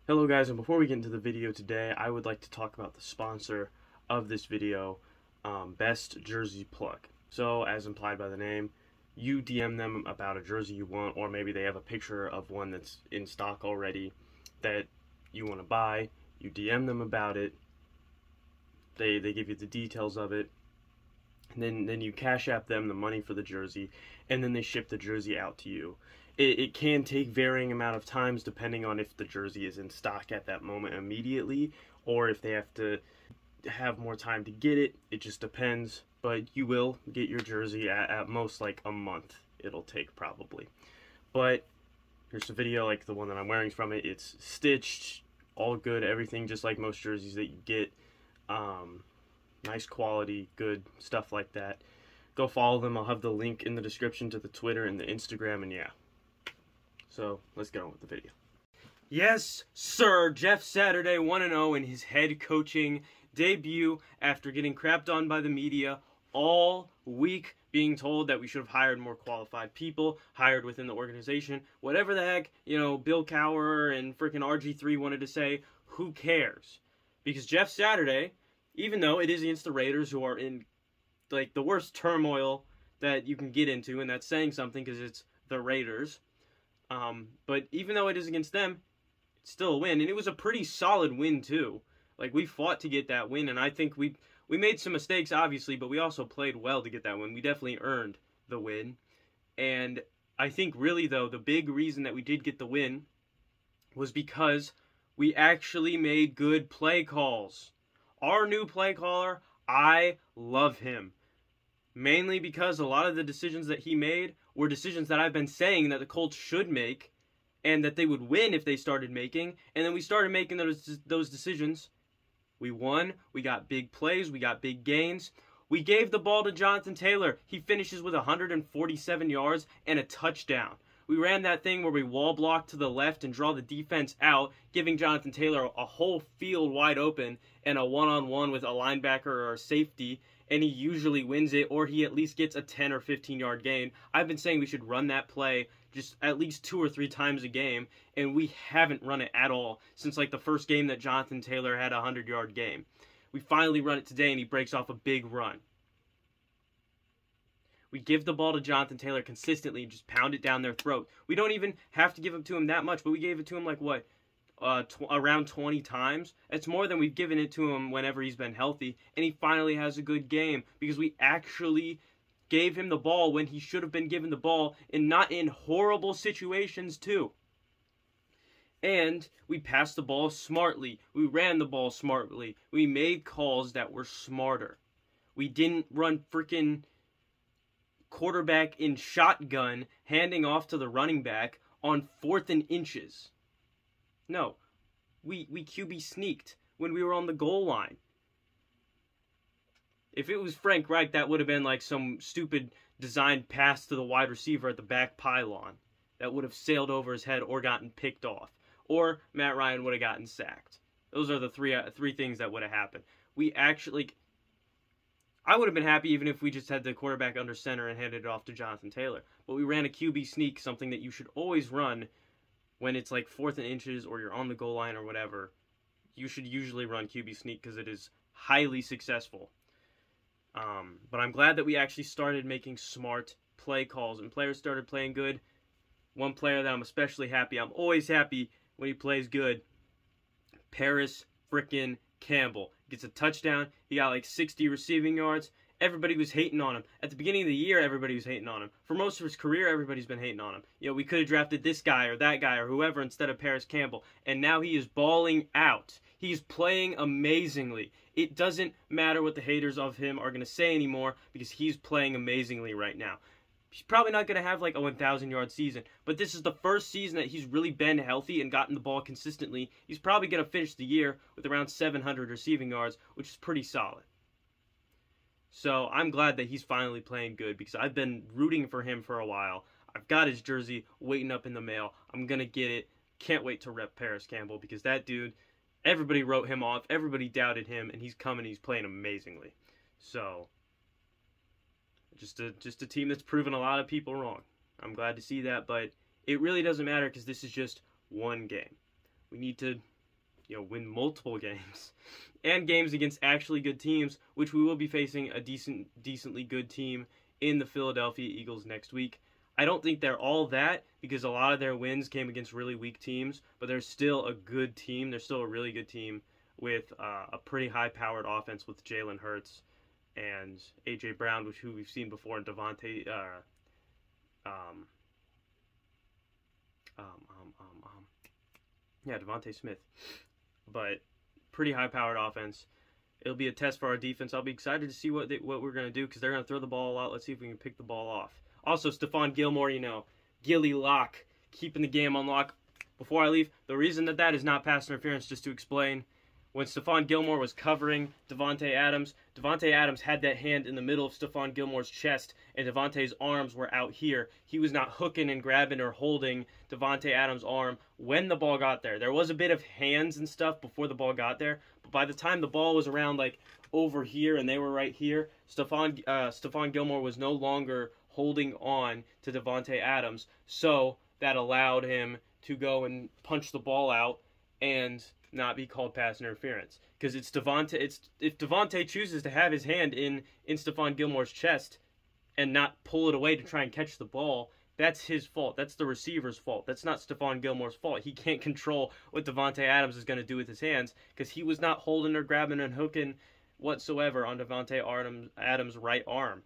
Hello guys, and before we get into the video today, I would like to talk about the sponsor of this video, Best Jersey Plug. So, as implied by the name, you DM them about a jersey you want, or maybe they have a picture of one that's in stock already that you want to buy. You DM them about it, they give you the details of it, and then you cash app them the money for the jersey, and then they ship the jersey out to you. It can take varying amount of times depending on if the jersey is in stock at that moment immediately, or if they have to have more time to get it. It just depends, but you will get your jersey at most like a month it'll take probably. But here's a video like the one that I'm wearing from it. It's stitched, all good, everything just like most jerseys that you get. Nice quality, good stuff like that. Go follow them. I'll have the link in the description to the Twitter and the Instagram, and yeah. So, let's get on with the video. Yes, sir, Jeff Saturday 1-0 in his head coaching debut after getting crapped on by the media all week, being told that we should have hired more qualified people, hired within the organization, whatever the heck, Bill Cowher and freaking RG3 wanted to say. Who cares? Because Jeff Saturday, even though it is against the Raiders, who are in like the worst turmoil that you can get into, and that's saying something because it's the Raiders. But even though it is against them, it's still a win, and it was a pretty solid win too. Like, we fought to get that win, and I think we made some mistakes, obviously, but we also played well to get that win. We definitely earned the win, and I think really though the big reason that we did get the win was because we actually made good play calls. Our new play caller, I love him. Mainly because a lot of the decisions that he made were decisions that I've been saying that the Colts should make and that they would win if they started making. And then we started making those decisions. We won. We got big plays. We got big gains. We gave the ball to Jonathan Taylor. He finishes with 147 yards and a touchdown. We ran that thing where we wall block to the left and draw the defense out, giving Jonathan Taylor a whole field wide open and a one-on-one with a linebacker or a safety, and he usually wins it, or he at least gets a 10 or 15 yard gain. I've been saying we should run that play just at least 2 or 3 times a game, and we haven't run it at all since like the first game that Jonathan Taylor had a 100-yard game. We finally run it today, and he breaks off a big run. We give the ball to Jonathan Taylor consistently and just pound it down their throat. We don't even have to give it to him that much, but we gave it to him like, what, around 20 times? It's more than we've given it to him whenever he's been healthy, and he finally has a good game because we actually gave him the ball when he should have been given the ball, and not in horrible situations too. And we passed the ball smartly. We ran the ball smartly. We made calls that were smarter. We didn't run freaking quarterback in shotgun, handing off to the running back on 4th and inches. No, we QB sneaked when we were on the goal line. If it was Frank Reich, that would have been like some stupid designed pass to the wide receiver at the back pylon that would have sailed over his head or gotten picked off. Or Matt Ryan would have gotten sacked. Those are the three things that would have happened. We actually, I would have been happy even if we just had the quarterback under center and handed it off to Jonathan Taylor. But we ran a QB sneak, something that you should always run when it's like 4th and inches or you're on the goal line or whatever. You should usually run QB sneak because it is highly successful. But I'm glad that we actually started making smart play calls and players started playing good. One player that I'm especially happy, I'm always happy when he plays good, Paris frickin' Campbell. Gets a touchdown. He got like 60 receiving yards. Everybody was hating on him. At the beginning of the year, everybody was hating on him. For most of his career, everybody's been hating on him. We could have drafted this guy or that guy or whoever instead of Paris Campbell. And now he is balling out. He's playing amazingly. It doesn't matter what the haters of him are going to say anymore because he's playing amazingly right now. He's probably not going to have like a 1,000-yard season, but this is the first season that he's really been healthy and gotten the ball consistently. He's probably going to finish the year with around 700 receiving yards, which is pretty solid. So I'm glad that he's finally playing good because I've been rooting for him for a while. I've got his jersey waiting up in the mail. I'm going to get it. Can't wait to rep Paris Campbell because that dude, everybody wrote him off. Everybody doubted him, and he's coming. He's playing amazingly. So just a team that's proven a lot of people wrong. I'm glad to see that, but it really doesn't matter because this is just one game. We need to win multiple games and games against actually good teams, which we will be facing a decently good team in the Philadelphia Eagles next week. I don't think they're all that, because a lot of their wins came against really weak teams, but they're still a good team. They're still a really good team with a pretty high-powered offense with Jalen Hurts and A.J. Brown, who we've seen before, and Devontae Smith. But pretty high-powered offense. It'll be a test for our defense. I'll be excited to see what we're going to do, because they're going to throw the ball a lot. Let's see if we can pick the ball off. Also, Stephon Gilmore, Gilly Lock, keeping the game on lock. Before I leave, the reason that is not pass interference, just to explain, when Stephon Gilmore was covering Davante Adams had that hand in the middle of Stephon Gilmore's chest, and Davante's arms were out here. He was not hooking and grabbing or holding Davante Adams' arm when the ball got there. There was a bit of hands and stuff before the ball got there, but by the time the ball was around, like, over here and they were right here, Stephon Gilmore was no longer holding on to Davante Adams, so that allowed him to go and punch the ball out and not be called pass interference. Because if Davante chooses to have his hand in Stephon Gilmore's chest and not pull it away to try and catch the ball, that's his fault. That's the receiver's fault. That's not Stephon Gilmore's fault. He can't control what Davante Adams is going to do with his hands, because he was not holding or grabbing and hooking whatsoever on Davante Adams' right arm.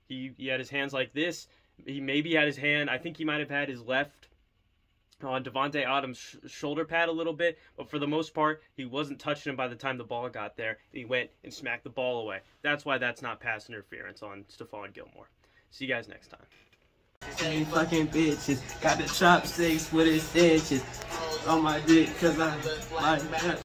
He had his hands like this. He maybe had his hand, I think he might have had his left on Davante Adams' shoulder pad a little bit, but for the most part, he wasn't touching him by the time the ball got there. He went and smacked the ball away. That's why that's not pass interference on Stephon Gilmore. See you guys next time. Same fucking bitches, got the chopsticks with extensions on my dick, cause I like that.